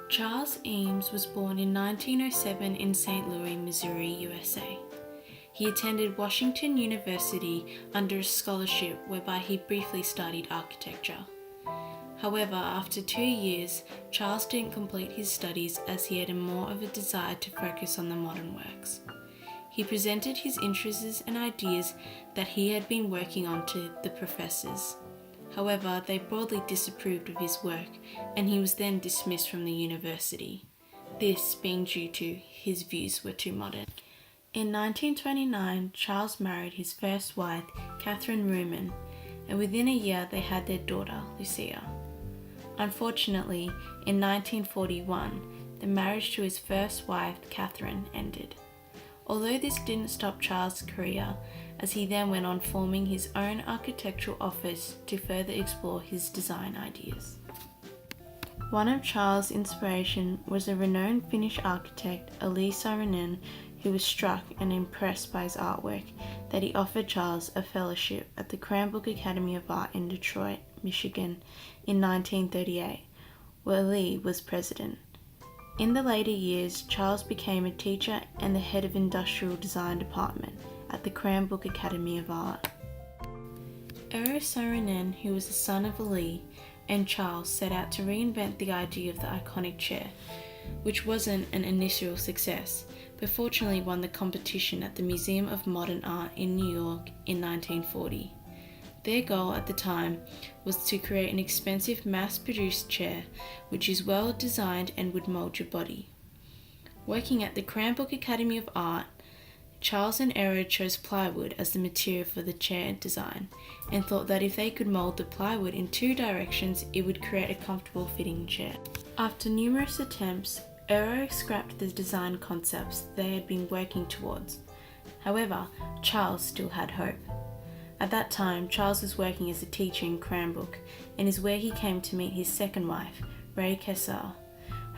Charles Eames was born in 1907 in St. Louis, Missouri, USA. He attended Washington University under a scholarship whereby he briefly studied architecture. However, after 2 years, Charles didn't complete his studies as he had more of a desire to focus on the modern works. He presented his interests and ideas that he had been working on to the professors. However, they broadly disapproved of his work, and he was then dismissed from the university, this being due to his views were too modern. In 1929, Charles married his first wife, Catherine Ruman, and within a year they had their daughter, Lucia. Unfortunately, in 1941, the marriage to his first wife, Catherine, ended. Although this didn't stop Charles' career, as he then went on forming his own architectural office to further explore his design ideas. One of Charles' inspiration was a renowned Finnish architect, Eero Saarinen, who was struck and impressed by his artwork that he offered Charles a fellowship at the Cranbrook Academy of Art in Detroit, Michigan in 1938, where Lee was president. In the later years, Charles became a teacher and the head of Industrial Design Department at the Cranbrook Academy of Art. Eero Saarinen, who was the son of Lee, and Charles set out to reinvent the idea of the iconic chair, which wasn't an initial success, but fortunately won the competition at the Museum of Modern Art in New York in 1940. Their goal at the time was to create an expensive mass-produced chair which is well designed and would mold your body. Working at the Cranbrook Academy of Art, Charles and Eero chose plywood as the material for the chair design and thought that if they could mold the plywood in two directions, it would create a comfortable fitting chair. After numerous attempts, Eero scrapped the design concepts they had been working towards. However, Charles still had hope. At that time, Charles was working as a teacher in Cranbrook and is where he came to meet his second wife, Ray Kessar,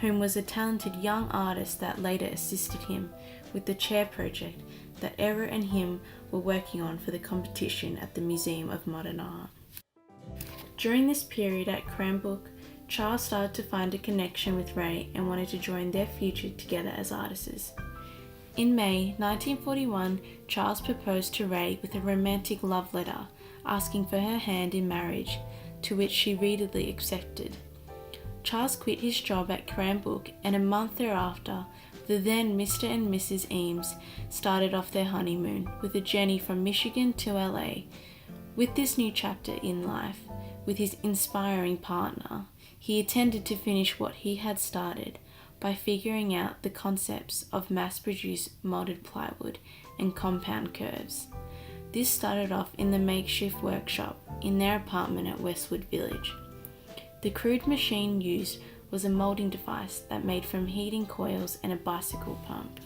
whom was a talented young artist that later assisted him with the chair project that Eero and him were working on for the competition at the Museum of Modern Art. During this period at Cranbrook, Charles started to find a connection with Ray and wanted to join their future together as artists. In May 1941, Charles proposed to Ray with a romantic love letter asking for her hand in marriage, to which she readily accepted. Charles quit his job at Cranbrook, and a month thereafter, the then Mr. and Mrs. Eames started off their honeymoon with a journey from Michigan to LA. With this new chapter in life, with his inspiring partner, he intended to finish what he had started by figuring out the concepts of mass-produced molded plywood and compound curves. This started off in the makeshift workshop in their apartment at Westwood Village. The crude machine used was a molding device that made from heating coils and a bicycle pump.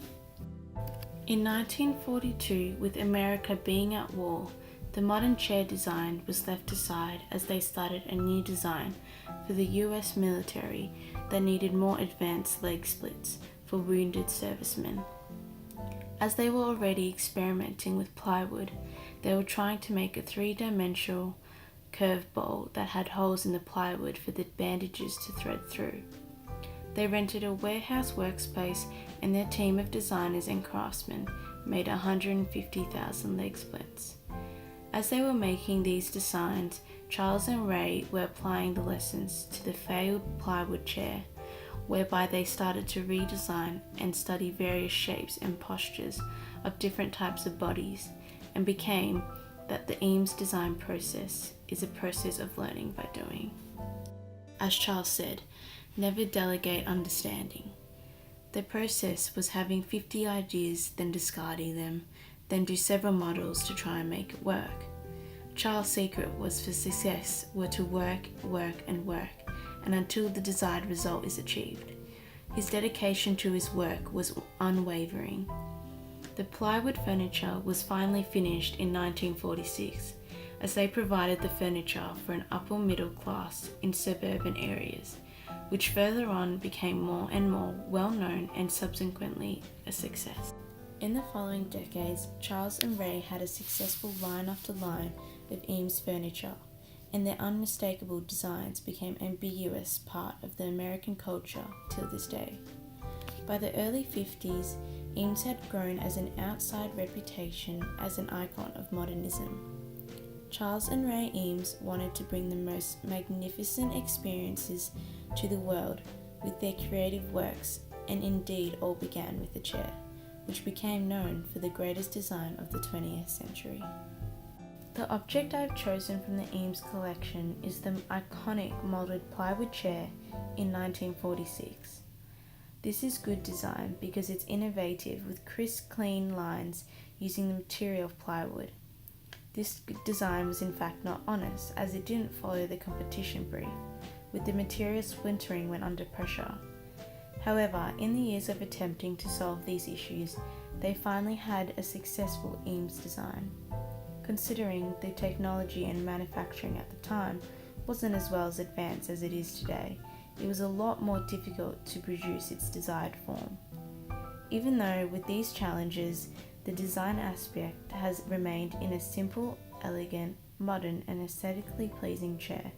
In 1942, with America being at war, the modern chair design was left aside as they started a new design for the US military that needed more advanced leg splits for wounded servicemen. As they were already experimenting with plywood, they were trying to make a three-dimensional curved bowl that had holes in the plywood for the bandages to thread through. They rented a warehouse workspace, and their team of designers and craftsmen made 150,000 leg splits. As they were making these designs, Charles and Ray were applying the lessons to the failed plywood chair, whereby they started to redesign and study various shapes and postures of different types of bodies, and became that the Eames design process is a process of learning by doing. As Charles said, never delegate understanding. The process was having 50 ideas, then discarding them, then do several models to try and make it work. Charles' secret was for success were to work, and until the desired result is achieved. His dedication to his work was unwavering. The plywood furniture was finally finished in 1946, as they provided the furniture for an upper middle class in suburban areas, which further on became more and more well known and subsequently a success. In the following decades, Charles and Ray had a successful line after line of Eames furniture, and their unmistakable designs became an ambiguous part of the American culture till this day. By the early 50s, Eames had grown as an outside reputation as an icon of modernism. Charles and Ray Eames wanted to bring the most magnificent experiences to the world with their creative works, and indeed all began with the chair, which became known for the greatest design of the 20th century. The object I've chosen from the Eames collection is the iconic moulded plywood chair in 1946. This is good design because it's innovative with crisp, clean lines using the material of plywood. This design was in fact not honest, as it didn't follow the competition brief, with the material splintering when under pressure. However, in the years of attempting to solve these issues, they finally had a successful Eames design. Considering the technology and manufacturing at the time wasn't as well as advanced as it is today, it was a lot more difficult to produce its desired form. Even though with these challenges, the design aspect has remained in a simple, elegant, modern and aesthetically pleasing chair.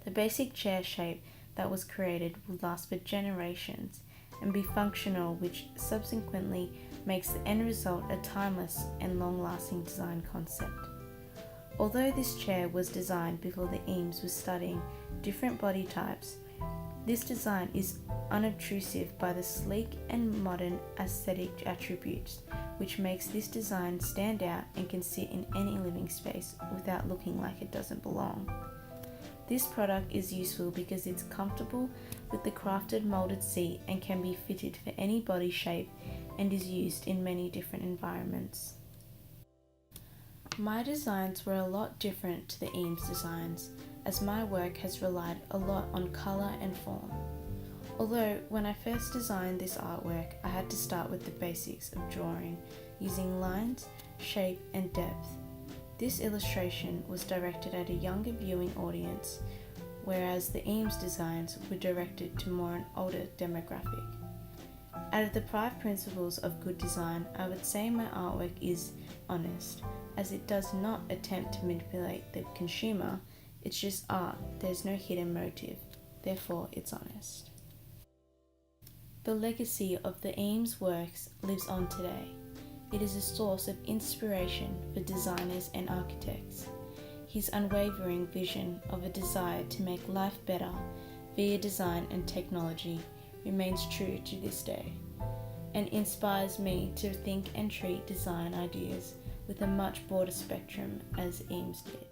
The basic chair shape that was created will last for generations and be functional, which subsequently makes the end result a timeless and long-lasting design concept. Although this chair was designed before the Eames was studying different body types, this design is unobtrusive by the sleek and modern aesthetic attributes, which makes this design stand out and can sit in any living space without looking like it doesn't belong. This product is useful because it's comfortable with the crafted molded seat and can be fitted for any body shape and is used in many different environments. My designs were a lot different to the Eames designs, as my work has relied a lot on colour and form. Although when I first designed this artwork, I had to start with the basics of drawing, using lines, shape and depth. This illustration was directed at a younger viewing audience, whereas the Eames designs were directed to more an older demographic. Out of the 5 principles of good design, I would say my artwork is honest, as it does not attempt to manipulate the consumer. It's just art, there's no hidden motive, therefore it's honest. The legacy of the Eames works lives on today. It is a source of inspiration for designers and architects. His unwavering vision of a desire to make life better via design and technology remains true to this day, and inspires me to think and treat design ideas with a much broader spectrum as Eames did.